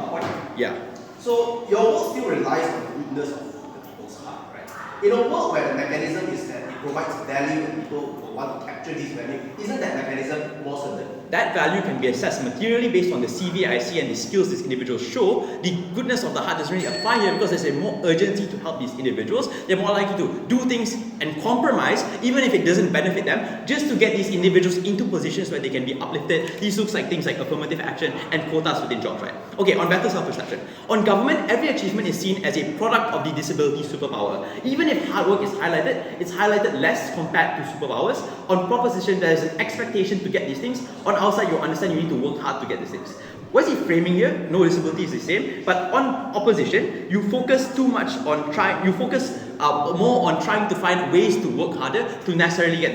Yeah. So your world still relies on the goodness of the people's heart, right? In a world where the mechanism is that it provides value and people will want to capture this value, isn't that mechanism more certain? That value can be assessed materially based on the CV I see and the skills these individuals show. The goodness of the heart doesn't really apply here because there's a more urgency to help these individuals. They're more likely to do things and compromise, even if it doesn't benefit them, just to get these individuals into positions where they can be uplifted. These looks like things like affirmative action and quotas within jobs, right? Okay, on better self-perception. On government, every achievement is seen as a product of the disability superpower. Even if hard work is highlighted, it's highlighted less compared to superpowers. On proposition, there is an expectation to get these things. On our side, you understand you need to work hard to get these things. What is he framing here? No disability is the same, but on opposition, you focus too much on more on trying to find ways to work harder to necessarily get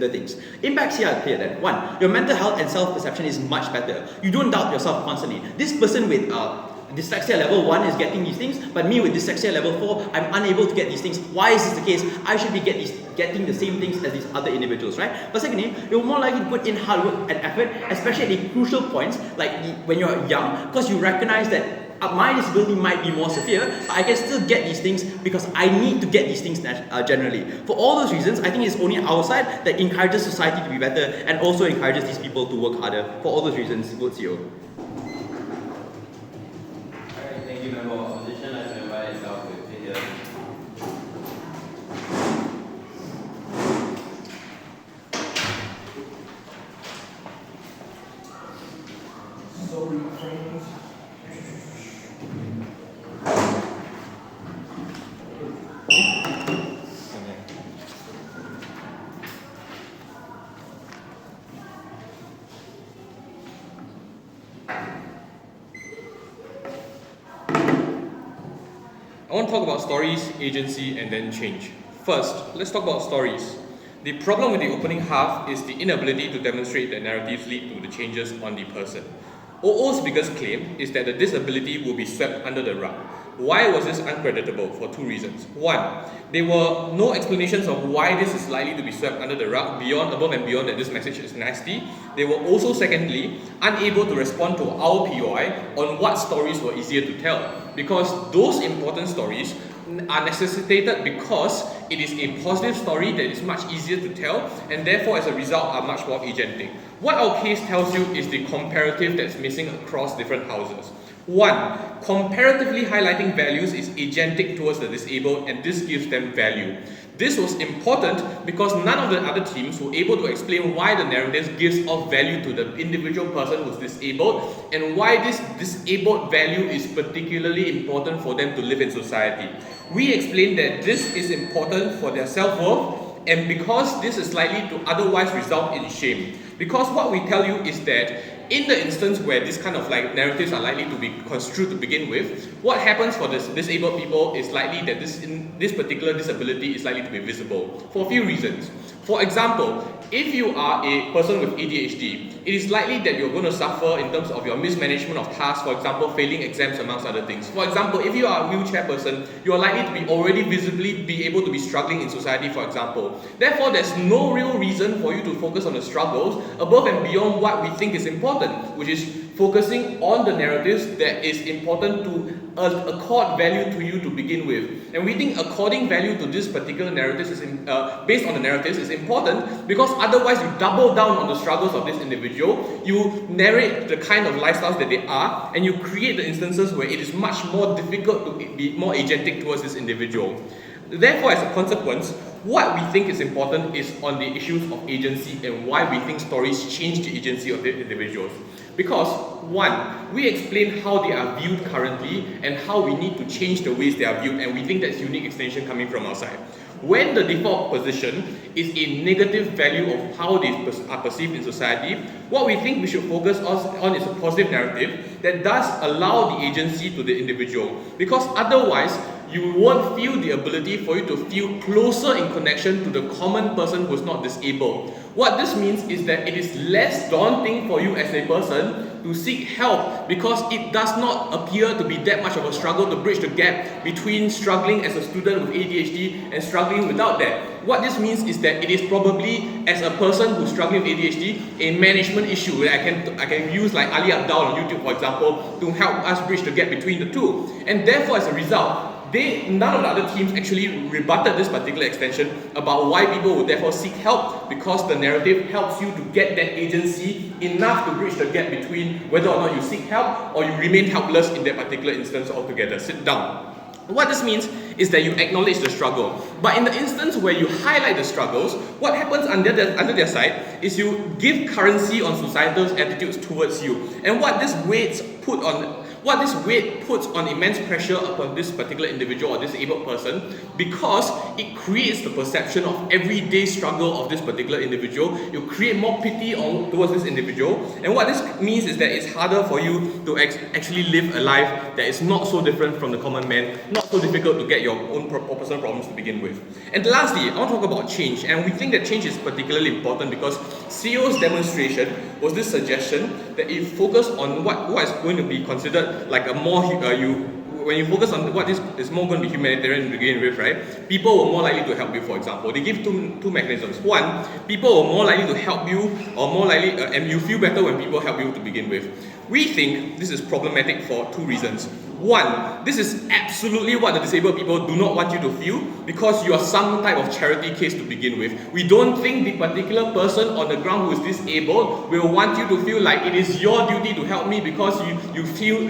the things. Impacts here are clear then. 1, your mental health and self-perception is much better. You don't doubt yourself constantly. This person with dyslexia level 1 is getting these things, but me with dyslexia level 4, I'm unable to get these things. Why is this the case? I should be getting the same things as these other individuals, right? But secondly, you're more likely to put in hard work and effort, especially at the crucial points, like when you're young, because you recognize that my disability might be more severe, but I can still get these things because I need to get these things generally. For all those reasons, I think it's only our side that encourages society to be better and also encourages these people to work harder. For all those reasons, vote CO. Thank you, member of opposition. I can invite laufey to here. Sorry, friends. I want to talk about stories, agency, and then change. First, let's talk about stories. The problem with the opening half is the inability to demonstrate that narratives lead to the changes on the person. OO's biggest claim is that the disability will be swept under the rug. Why was this uncreditable? For 2 reasons. 1, there were no explanations of why this is likely to be swept under the rug above and beyond that this message is nasty. They were also, secondly, unable to respond to our POI on what stories were easier to tell, because those important stories are necessitated because it is a positive story that is much easier to tell, and therefore as a result are much more agentic. What our case tells you is the comparative that's missing across different houses. 1, comparatively highlighting values is agentic towards the disabled, and this gives them value. This was important because none of the other teams were able to explain why the narrative gives off value to the individual person who's disabled and why this disabled value is particularly important for them to live in society. We explained that this is important for their self-worth, and because this is likely to otherwise result in shame. Because what we tell you is that in the instance where this kind of narratives are likely to be construed to begin with, what happens for this disabled people is likely that this particular disability is likely to be visible for a few reasons. For example, if you are a person with ADHD, it is likely that you're going to suffer in terms of your mismanagement of tasks, for example, failing exams amongst other things. For example, if you are a wheelchair person, you are likely to be already visibly be able to be struggling in society, for example. Therefore, there's no real reason for you to focus on the struggles above and beyond what we think is important, which is focusing on the narratives that is important to accord value to you to begin with. And we think according value to this particular narrative is based on the narratives is important because otherwise you double down on the struggles of this individual, you narrate the kind of lifestyles that they are, and you create the instances where it is much more difficult to be more agentic towards this individual. Therefore, as a consequence, what we think is important is on the issues of agency and why we think stories change the agency of the individuals. Because, one, we explain how they are viewed currently and how we need to change the ways they are viewed, and we think that's unique extension coming from our side. When the default position is a negative value of how they are perceived in society, what we think we should focus on is a positive narrative that does allow the agency to the individual. Because otherwise, you won't feel the ability for you to feel closer in connection to the common person who's not disabled. What this means is that it is less daunting for you as a person to seek help because it does not appear to be that much of a struggle to bridge the gap between struggling as a student with ADHD and struggling without that. What this means is that it is probably, as a person who's struggling with ADHD, a management issue that I can use like Ali Abdal on YouTube, for example, to help us bridge the gap between the two. And therefore, as a result, none of the other teams actually rebutted this particular extension about why people would therefore seek help, because the narrative helps you to get that agency enough to bridge the gap between whether or not you seek help or you remain helpless in that particular instance altogether. Sit down. What this means is that you acknowledge the struggle. But in the instance where you highlight the struggles, what happens under their side is you give currency on societal's attitudes towards you. And what this weight puts on immense pressure upon this particular individual or disabled person, because it creates the perception of everyday struggle of this particular individual. You create more pity towards this individual, and what this means is that it's harder for you to actually live a life that is not so different from the common man, not so difficult to get your own personal problems to begin with. And lastly, I want to talk about change, and we think that change is particularly important because CEO's demonstration was this suggestion that if you focus on what is going to be considered like a more when you focus on what is more going to be humanitarian to begin with, right? People were more likely to help you, for example. They give two mechanisms. One, people were more likely to help you, or more likely, and you feel better when people help you to begin with. We think this is problematic for two reasons. One, this is absolutely what the disabled people do not want you to feel, because you are some type of charity case to begin with. We don't think the particular person on the ground who is disabled will want you to feel like it is your duty to help me because you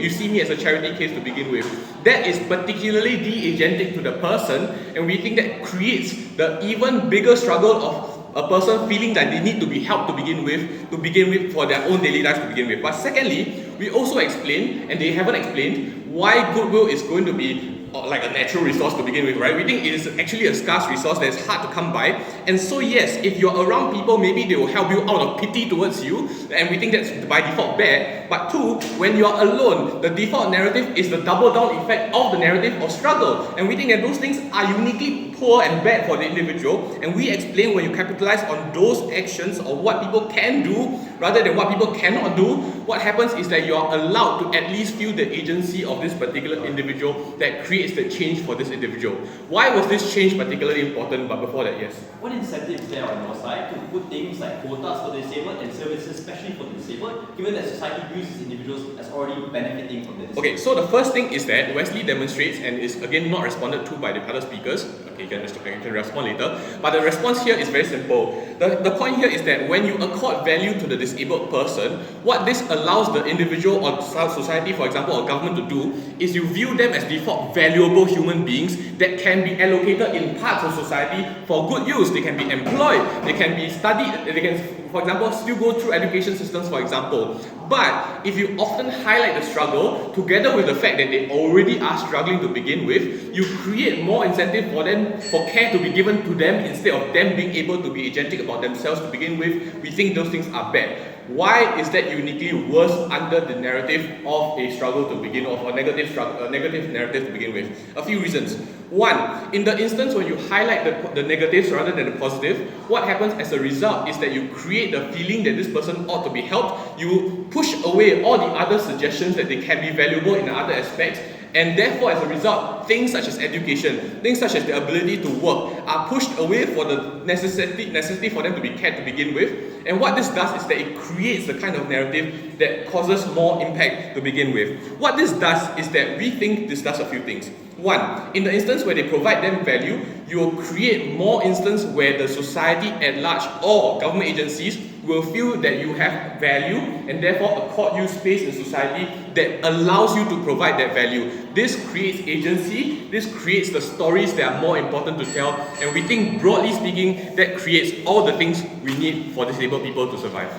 see me as a charity case to begin with. That is particularly de-agentic to the person, and we think that creates the even bigger struggle of a person feeling that they need to be helped to begin with for their own daily lives to begin with. But secondly, we also explain, and they haven't explained, why goodwill is going to be like a natural resource to begin with, right? We think it is actually a scarce resource that is hard to come by. And so yes, if you're around people, maybe they will help you out of pity towards you, and we think that's by default bad. But two, when you're alone, the default narrative is the double down effect of the narrative of struggle. And we think that those things are uniquely poor and bad for the individual, and we explain when you capitalize on those actions or what people can do rather than what people cannot do, what happens is that you are allowed to at least feel the agency of this particular individual that creates the change for this individual. Why was this change particularly important? But before that, yes. What incentive is there on your side to put things like quotas for the disabled and services especially for the disabled, given that society views these individuals as already benefiting from the disabled? Okay, so the first thing is that Wesley demonstrates, and is again not responded to by the other speakers. Okay, you can respond later. But the response here is very simple. The point here is that when you accord value to the disabled person, what this allows the individual or society, for example, or government to do is you view them as default valuable human beings that can be allocated in parts of society for good use. They can be employed, they can be studied, they can, for example, still go through education systems, for example. But if you often highlight the struggle together with the fact that they already are struggling to begin with, you create more incentive for them, for care to be given to them instead of them being able to be agentic about themselves to begin with. We think those things are bad. Why is that uniquely worse under the narrative of a struggle to begin with, or negative narrative to begin with? A few reasons. One, in the instance when you highlight the negatives rather than the positive, what happens as a result is that you create the feeling that this person ought to be helped. You push away all the other suggestions that they can be valuable in other aspects, and therefore, as a result, things such as education, things such as the ability to work are pushed away for the necessity for them to be cared to begin with. And what this does is that it creates the kind of narrative that causes more impact to begin with. What this does is that we think this does a few things. One, in the instance where they provide them value, you will create more instances where the society at large or government agencies will feel that you have value and therefore accord you space in society that allows you to provide that value. This creates agency, this creates the stories that are more important to tell, and we think, broadly speaking, that creates all the things we need for disabled people to survive.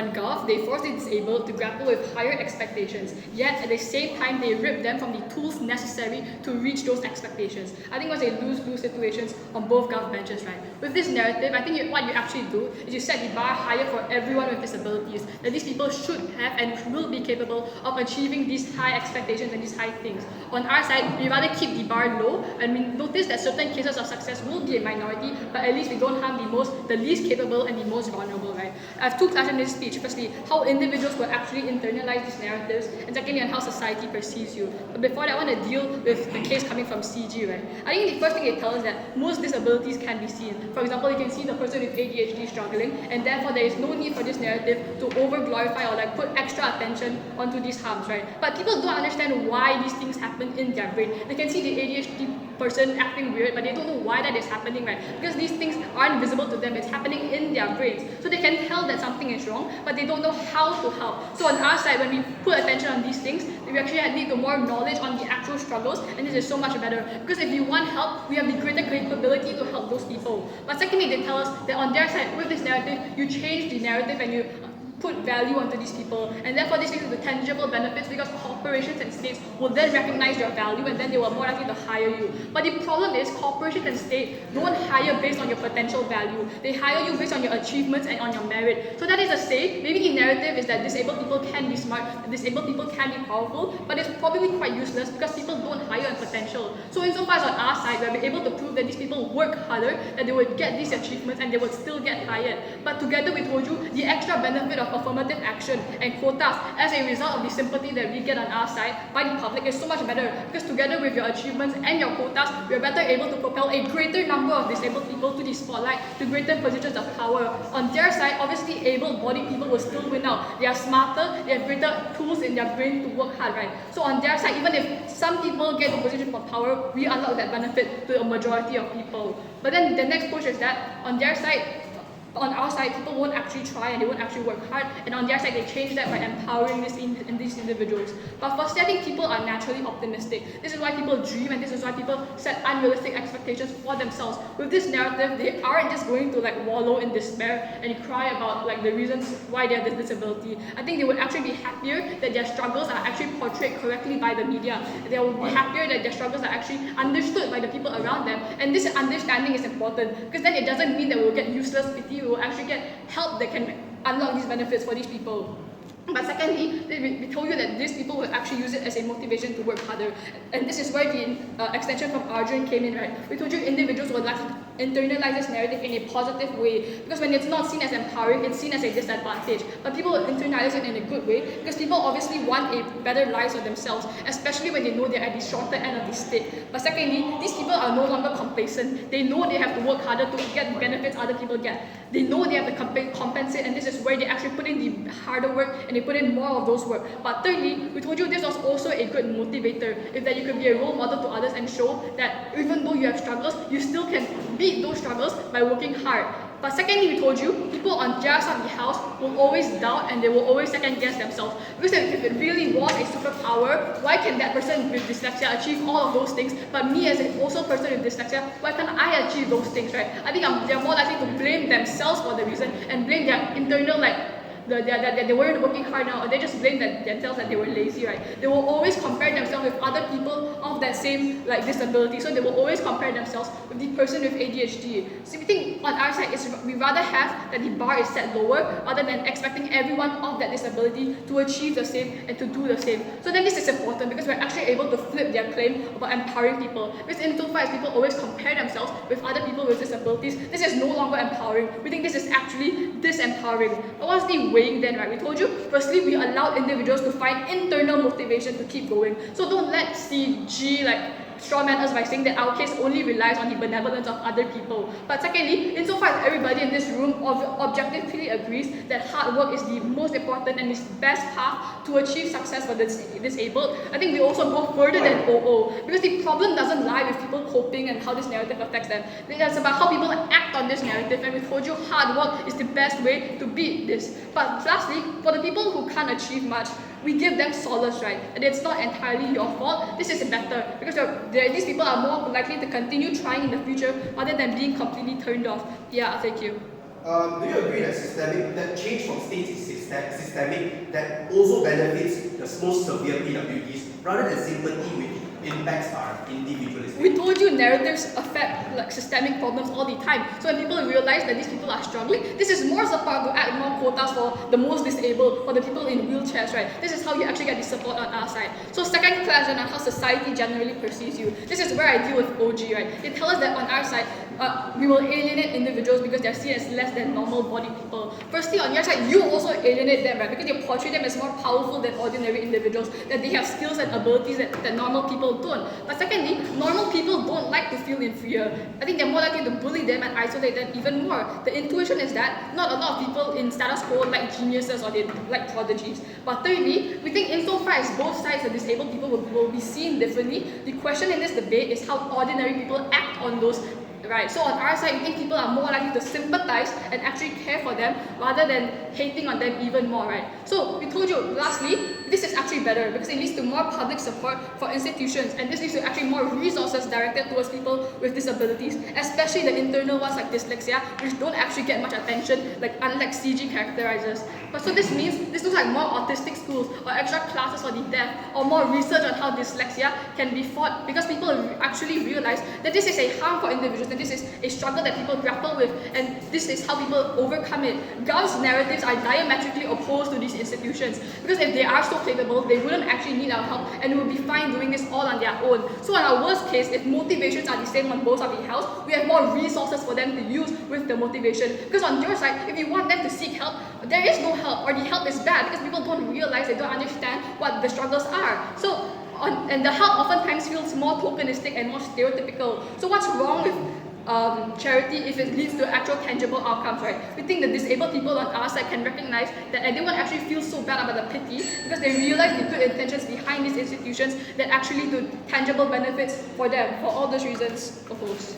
On Gov, they force the disabled to grapple with higher expectations, yet at the same time they rip them from the tools necessary to reach those expectations. I think it was a lose-lose situations on both Gov benches, right? With this narrative, I think what you actually do is you set the bar higher for everyone with disabilities, that these people should have and will be capable of achieving these high expectations and these high things. On our side, we rather keep the bar low, and we notice that certain cases of success will be a minority, but at least we don't harm the least capable and the most vulnerable, right? I have two classes in this speech. Firstly, how individuals will actually internalize these narratives, and secondly, on how society perceives you. But before that, I want to deal with the case coming from CG, right? I think the first thing they tell us that most disabilities can be seen. For example, you can see the person with ADHD struggling, and therefore there is no need for this narrative to over-glorify or like put extra attention onto these harms, right? But people don't understand why these things happen in their brain. They can see the ADHD person acting weird, but they don't know why that is happening, right? Because these things aren't visible to them, it's happening in their brains. So they can tell that something is wrong, but they don't know how to help. So on our side, when we put attention on these things, we actually need to more knowledge on the actual struggles, and this is so much better. Because if you want help, we have the greater capability to help those people. But secondly, they tell us that on their side, with this narrative, you change the narrative and you put value onto these people, and therefore this leads to tangible benefits because corporations and states will then recognize your value and then they will more likely to hire you. But the problem is corporations and states don't hire based on your potential value. They hire you based on your achievements and on your merit. So that is to say, maybe the narrative is that disabled people can be smart, disabled people can be powerful, but it's probably quite useless because people don't hire on potential. So insofar as on our side, we're able to prove that these people work harder, that they would get these achievements and they would still get hired. But together we told you the extra benefit of affirmative action and quotas as a result of the sympathy that we get on our side by the public is so much better, because together with your achievements and your quotas, we are better able to propel a greater number of disabled people to the spotlight, to greater positions of power. On their side, obviously able-bodied people will still win out. They are smarter, they have greater tools in their brain to work hard, right? So on their side, even if some people get the position of power, we unlock that benefit to a majority of people. But then the next push is that on their side, on our side, people won't actually try and they won't actually work hard, and on their side, they change that by empowering these individuals. But firstly, I think people are naturally optimistic. This is why people dream, and this is why people set unrealistic expectations for themselves. With this narrative, they aren't just going to like wallow in despair and cry about like the reasons why they have this disability. I think they would actually be happier that their struggles are actually portrayed correctly by the media. They will be happier that their struggles are actually understood by the people around them, and this understanding is important, because then it doesn't mean that we'll get useless pity. We will actually get help that can unlock these benefits for these people. But secondly, we told you that these people will actually use it as a motivation to work harder. And this is where the extension from Arjun came in, right? We told you individuals will likely internalize this narrative in a positive way, because when it's not seen as empowering, it's seen as a disadvantage. But people will internalize it in a good way, because people obviously want a better life for themselves, especially when they know they're at the shorter end of the stick. But secondly, these people are no longer complacent. They know they have to work harder to get the benefits other people get. They know they have to compensate, and this is where they actually put in the harder work and they put in more of those work. But thirdly, we told you this was also a good motivator, is that you can be a role model to others and show that even though you have struggles, you still can beat those struggles by working hard. But secondly, we told you, people on their side of the house will always doubt and they will always second guess themselves. Because if it really was a superpower, why can that person with dyslexia achieve all of those things, but me as a also person with dyslexia, why can't I achieve those things, right? I think they're more likely to blame themselves for the reason and blame their internal that they weren't working hard now, or they just blame themselves that they were lazy, right? They will always compare themselves with other people of that same disability, so they will always compare themselves with the person with ADHD. So we think on our side, we rather have that the bar is set lower rather than expecting everyone of that disability to achieve the same and to do the same. So then this is important because we're actually able to flip their claim about empowering people. Because insofar as people always compare themselves with other people with disabilities, this is no longer empowering. We think this is actually disempowering. But what's the weighing then, right? We told you, firstly, we allowed individuals to find internal motivation to keep going. So don't let CG strawman us by saying that our case only relies on the benevolence of other people. But secondly, insofar as everybody in this room objectively agrees that hard work is the most important and is the best path to achieve success for the disabled, I think we also go further than OO. Because the problem doesn't lie with people coping and how this narrative affects them. It's about how people act on this narrative, and we told you hard work is the best way to beat this. But lastly, for the people who can't achieve much, we give them solace, right? And it's not entirely your fault. This is better because these people are more likely to continue trying in the future rather than being completely turned off. Yeah, thank you. do you agree that change from states is systemic, that also benefits the most severe PWDs rather than sympathy which impacts our individualism? We told you narratives affect like systemic problems all the time. So when people realize that these people are struggling, this is more support to add more quotas for the most disabled, for the people in wheelchairs, right? This is how you actually get the support on our side. So second question on how society generally perceives you. This is where I deal with OG, right? They tell us that on our side, we will alienate individuals because they're seen as less than normal body people. Firstly, on your side, you also alienate them, right? Because you portray them as more powerful than ordinary individuals, that they have skills and abilities that normal people don't. But secondly, normal people don't like to feel inferior. I think they're more likely to bully them and isolate them even more. The intuition is that not a lot of people in status quo like geniuses or they like prodigies. But thirdly, we think insofar as both sides of disabled people will be seen differently, the question in this debate is how ordinary people act on those. Right, so on our side, we think people are more likely to sympathize and actually care for them rather than hating on them even more, right? So we told you, lastly, this is actually better because it leads to more public support for institutions, and this leads to actually more resources directed towards people with disabilities, especially the internal ones like dyslexia, which don't actually get much attention, like unlike CG characterizes. But so this means this looks like more autistic schools or extra classes for the deaf or more research on how dyslexia can be fought because people actually realize that this is a harm for individuals, that this is a struggle that people grapple with, and this is how people overcome it. Gov's narratives are diametrically opposed to these institutions because if they are so capable, they wouldn't actually need our help and would be fine doing this all on their own. So in our worst case, if motivations are the same on both of the house, we have more resources for them to use with the motivation. Because on your side, if you want them to seek help, there is no help, or the help is bad because people don't realize, they don't understand what the struggles are. So and the help oftentimes feels more tokenistic and more stereotypical. So what's wrong with charity if it leads to actual tangible outcomes, right? We think the disabled people on our side can recognize that everyone actually feels so bad about the pity because they realize the good intentions behind these institutions that actually do tangible benefits for them. For all those reasons, opposed.